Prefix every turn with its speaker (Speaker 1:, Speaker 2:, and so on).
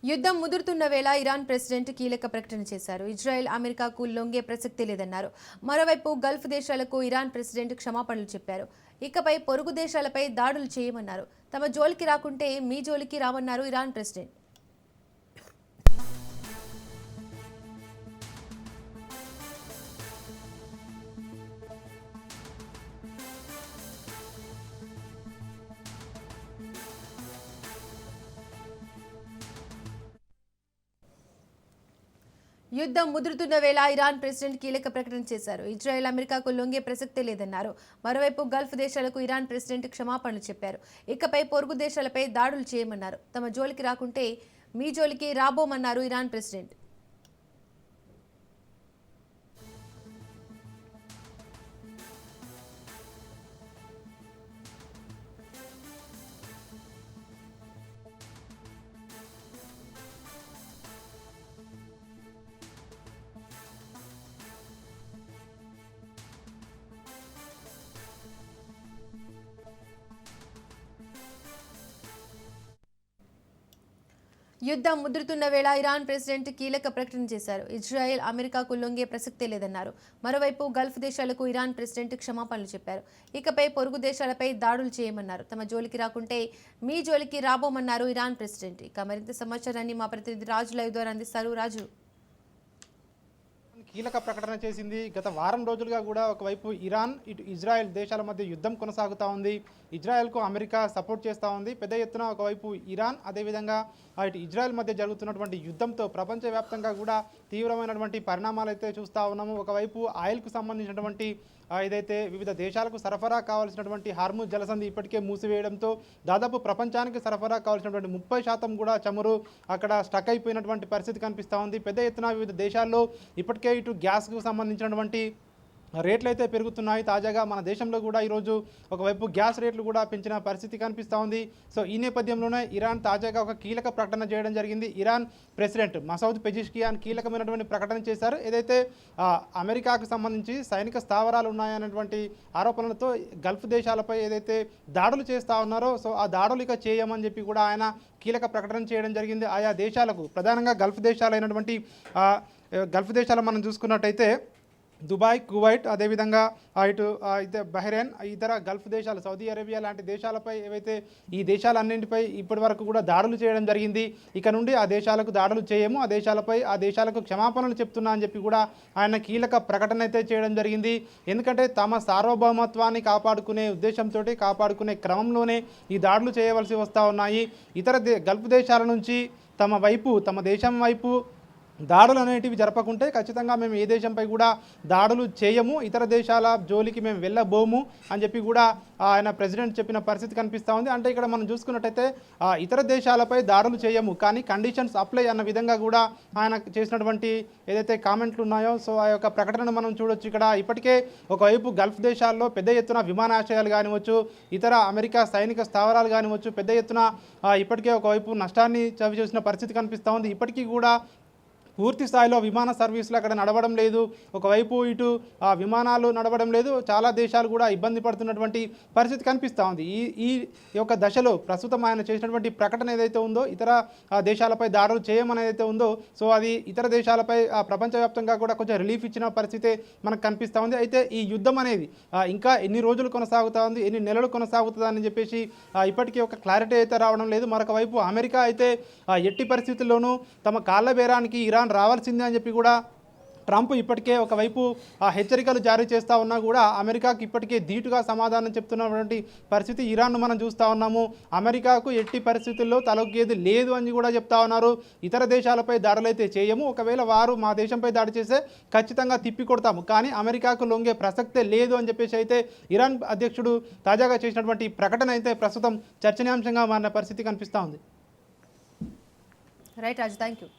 Speaker 1: యుద్ధం ముదురుతున్న వేళ Iran president కీలక ప్రకటన చేశారు. ఇజ్రాయెల్ అమెరికాకు లొంగే ప్రసక్తి లేదన్నారు. మరోవైపు గల్ఫ్ దేశాలకు ఇరాన్ ప్రెసిడెంట్ క్షమాపణలు చెప్పారు. ఇకపై పొరుగు దేశాలపై దాడులు చేయమన్నారు. తమ జోలికి రాకుంటే మీ జోలికి రామన్నారు ఇరాన్ ప్రెసిడెంట్. యుద్ధం ముదురుతున్న వేళ ఇరాన్ ప్రెసిడెంట్ కీలక ప్రకటన చేశారు. ఇజ్రాయెల్ అమెరికాకు లొంగే ప్రసక్తే లేదన్నారు. మరోవైపు గల్ఫ్ దేశాలకు ఇరాన్ ప్రెసిడెంట్ క్షమాపణలు చెప్పారు. ఇకపై పొరుగు దేశాలపై దాడులు చేయమన్నారు. తమ జోలికి రాకుంటే మీ జోలికి రాబోమన్నారు ఇరాన్ ప్రెసిడెంట్. యుద్ధం ముదురుతున్న వేళ ఇరాన్ ప్రెసిడెంట్ కీలక ప్రకటన చేశారు. ఇజ్రాయెల్ అమెరికాకు లొంగే ప్రసక్తే లేదన్నారు. మరోవైపు గల్ఫ్ దేశాలకు ఇరాన్ ప్రెసిడెంట్ క్షమాపణలు చెప్పారు. ఇకపై పొరుగు దేశాలపై దాడులు చేయమన్నారు. తమ జోలికి రాకుంటే మీ జోలికి రాబోమన్నారు ఇరాన్ ప్రెసిడెంట్. ఇక మరింత సమాచారాన్ని మా ప్రతినిధి రాజు లైవ్ ద్వారా అందిస్తారు. రాజు,
Speaker 2: కీలక ప్రకటన చేసింది. గత వారం రోజులుగా కూడా ఒకవైపు ఇరాన్ ఇటు ఇజ్రాయెల్ దేశాల మధ్య యుద్ధం కొనసాగుతూ ఉంది. ఇజ్రాయెల్కు అమెరికా సపోర్ట్ చేస్తూ ఉంది. పెద్ద ఎత్తున ఒకవైపు ఇరాన్, అదేవిధంగా ఇటు ఇజ్రాయెల్ మధ్య జరుగుతున్నటువంటి యుద్ధంతో ప్రపంచవ్యాప్తంగా కూడా తీవ్రమైనటువంటి పరిణామాలు అయితే చూస్తూ ఉన్నాము. ఒకవైపు ఆయిల్కు సంబంధించినటువంటి ఏదైతే వివిధ దేశాలకు సరఫరా కావాల్సినటువంటి హార్ముజ్ జలసంధి ఇప్పటికే మూసివేయడంతో దాదాపు ప్రపంచానికి సరఫరా కావాల్సినటువంటి 30% కూడా చమురు అక్కడ స్టక్ అయిపోయినటువంటి పరిస్థితి కనిపిస్తూ ఉంది. పెద్ద ఎత్తున వివిధ దేశాల్లో ఇప్పటికే ఇటు గ్యాస్కు సంబంధించినటువంటి రేట్లు అయితే పెరుగుతున్నాయి. తాజాగా మన దేశంలో కూడా ఈరోజు ఒకవైపు గ్యాస్ రేట్లు కూడా పెంచిన పరిస్థితి కనిపిస్తూ ఉంది. సో ఈ నేపథ్యంలోనే ఇరాన్ తాజాగా ఒక కీలక ప్రకటన చేయడం జరిగింది. ఇరాన్ ప్రెసిడెంట్ మసౌద్ పెజిష్కియాన్ కీలకమైనటువంటి ప్రకటన చేశారు. ఏదైతే అమెరికాకు సంబంధించి సైనిక స్థావరాలు ఉన్నాయన్నటువంటి ఆరోపణలతో గల్ఫ్ దేశాలపై ఏదైతే దాడులు చేస్తూ ఉన్నారో సో ఆ దాడులు ఇక చేయమని చెప్పి కూడా ఆయన కీలక ప్రకటన చేయడం జరిగింది. ఆయా దేశాలకు ప్రధానంగా గల్ఫ్ దేశాలు మనం చూసుకున్నట్టయితే దుబాయ్, కువైట్, అదేవిధంగా ఇటు అయితే బహ్రెయిన్, ఇతర గల్ఫ్ దేశాలు, సౌదీ అరేబియా లాంటి దేశాలపై ఏవైతే ఈ దేశాలన్నింటిపై ఇప్పటి వరకు కూడా దాడులు చేయడం జరిగింది. ఇక నుండి ఆ దేశాలకు దాడులు చేయము, ఆ దేశాలకు క్షమాపణలు చెప్తున్నా అని చెప్పి కూడా ఆయన కీలక ప్రకటన అయితే చేయడం జరిగింది. ఎందుకంటే తమ సార్వభౌమత్వాన్ని కాపాడుకునే ఉద్దేశంతో కాపాడుకునే క్రమంలోనే ఈ దాడులు చేయవలసి వస్తూ ఉన్నాయి. ఇతర గల్ఫ్ దేశాల నుంచి తమ దేశం వైపు దాడులు అనేటివి జరపకుంటే ఖచ్చితంగా మేము ఏ దేశంపై కూడా దాడులు చేయము, ఇతర దేశాల జోలికి మేము వెళ్ళబోము అని చెప్పి కూడా ఆయన ప్రెసిడెంట్ చెప్పిన పరిస్థితి కనిపిస్తూ ఉంది. అంటే ఇక్కడ మనం చూసుకున్నట్టయితే ఇతర దేశాలపై దాడులు చేయము కానీ కండిషన్స్ అప్లై అన్న విధంగా కూడా ఆయన చేసినటువంటి ఏదైతే కామెంట్లు ఉన్నాయో సో ఆ యొక్క ప్రకటనను మనం చూడొచ్చు. ఇక్కడ ఇప్పటికే ఒకవైపు గల్ఫ్ దేశాల్లో పెద్ద ఎత్తున విమానాశ్రయాలు కానివచ్చు, ఇతర అమెరికా సైనిక స్థావరాలు కానివచ్చు, పెద్ద ఎత్తున ఇప్పటికే ఒకవైపు నష్టాన్ని చవిచూసిన పరిస్థితి కనిపిస్తూ ఉంది. ఇప్పటికీ కూడా పూర్తి స్థాయిలో విమాన సర్వీసులు అక్కడ నడవడం లేదు. ఒకవైపు ఇటు విమానాలు నడవడం లేదు. చాలా దేశాలు కూడా ఇబ్బంది పడుతున్నటువంటి పరిస్థితి కనిపిస్తూ ఉంది. ఈ యొక్క దశలో ప్రస్తుతం ఆయన చేసినటువంటి ప్రకటన ఏదైతే ఉందో ఇతర దేశాలపై దాడులు చేయమని ఏదైతే ఉందో సో అది ఇతర దేశాలపై ప్రపంచవ్యాప్తంగా కూడా కొంచెం రిలీఫ్ ఇచ్చిన పరిస్థితే మనకు కనిపిస్తూ ఉంది. అయితే ఈ యుద్ధం అనేది ఇంకా ఎన్ని రోజులు కొనసాగుతూ ఉంది, ఎన్ని నెలలు కొనసాగుతుందని చెప్పేసి ఇప్పటికీ ఒక క్లారిటీ అయితే రావడం లేదు. మరొక వైపు అమెరికా అయితే ఎట్టి పరిస్థితుల్లోనూ తమ కాళ్ళ బేరానికి ఇరాన్ రావాల్సిందే అని చెప్పి కూడా ట్రంప్ ఇప్పటికే ఒకవైపు హెచ్చరికలు జారీ చేస్తూ ఉన్నా కూడా అమెరికాకు ఇప్పటికే ధీటుగా సమాధానం చెప్తున్నటువంటి పరిస్థితి ఇరాన్ను మనం చూస్తూ ఉన్నాము. అమెరికాకు ఎట్టి పరిస్థితుల్లో తలొగ్గేది లేదు అని కూడా చెప్తా ఉన్నారు. ఇతర దేశాలపై దాడులు అయితే చేయము, ఒకవేళ వారు మా దేశంపై దాడి చేస్తే ఖచ్చితంగా తిప్పి కొడతాము, కానీ అమెరికాకు లొంగే ప్రసక్తే లేదు అని చెప్పేసి అయితే ఇరాన్ అధ్యక్షుడు తాజాగా చేసినటువంటి ప్రకటన అయితే ప్రస్తుతం చర్చనీయాంశంగా మారిన పరిస్థితి కనిపిస్తూ ఉంది.
Speaker 1: Right Raju, thank you.